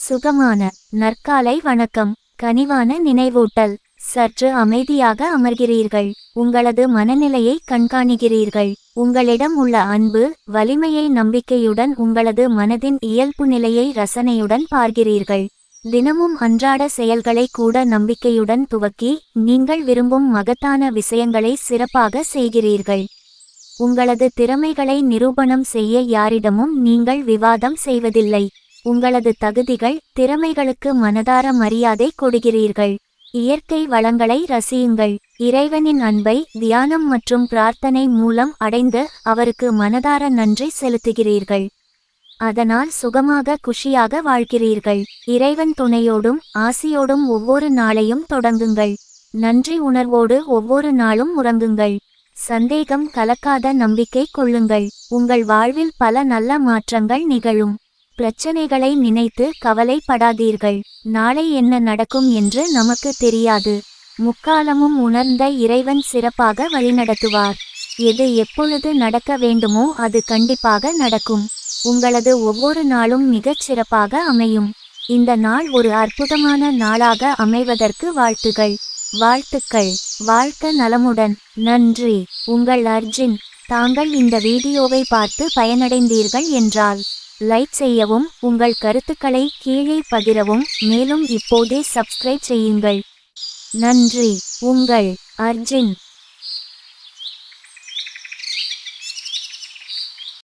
சுகமான நற்காலை வணக்கம். கனிவான நினைவூட்டல். சற்று அமைதியாக அமர்கிறீர்கள். உங்களது மனநிலையை கண்காணிக்கிறீர்கள். உங்களிடம் உள்ள அன்பு வலிமையை நம்பிக்கையுடன் உங்களது மனதின் இயல்பு நிலையை ரசனையுடன் பார்க்கிறீர்கள். தினமும் அன்றாட செயல்களை கூட நம்பிக்கையுடன் துவக்கி நீங்கள் விரும்பும் மகத்தான விஷயங்களை சிறப்பாக செய்கிறீர்கள். உங்களது திறமைகளை நிரூபணம் செய்ய யாரிடமும் நீங்கள் விவாதம் செய்வதில்லை. உங்களது தகுதிகள் திறமைகளுக்கு மனதார மரியாதை கொடுக்கிறீர்கள். இயற்கை வளங்களை ரசியுங்கள். இறைவனின் அன்பை தியானம் மற்றும் பிரார்த்தனை மூலம் அடைந்து அவருக்கு மனதார நன்றி செலுத்துகிறீர்கள். அதனால் சுகமாக குஷியாக வாழ்கிறீர்கள். இறைவன் துணையோடும் ஆசியோடும் ஒவ்வொரு நாளையும் தொடங்குங்கள். நன்றி உணர்வோடு ஒவ்வொரு நாளும் உறங்குங்கள். சந்தேகம் கலக்காத நம்பிக்கை கொள்ளுங்கள். உங்கள் வாழ்வில் பல நல்ல மாற்றங்கள் நிகழும். பிரச்சனைகளை நினைத்து கவலைப்படாதீர்கள். நாளை என்ன நடக்கும் என்று நமக்கு தெரியாது. முக்காலமும் உணர்ந்த இறைவன் சிறப்பாக வழிநடத்துவார். எது எப்பொழுது நடக்க வேண்டுமோ அது கண்டிப்பாக நடக்கும். உங்களது ஒவ்வொரு நாளும் மிகச் சிறப்பாக அமையும். இந்த நாள் ஒரு அற்புதமான நாளாக அமைவதற்கு வாழ்த்துகள். வாழ்த்துக்கள். வாழ்க்க நலமுடன். நன்றி. உங்கள் அர்ஜுன். தாங்கள் இந்த வீடியோவை பார்த்து பயனடைந்தீர்கள் என்றால் லைக் செய்யவும் உங்கள் கருத்துக்களை கீழே பகிரவும் மேலும் இப்போதே சப்ஸ்கிரைப் செய்யுங்கள். நன்றி. உங்கள் அர்ஜுன்.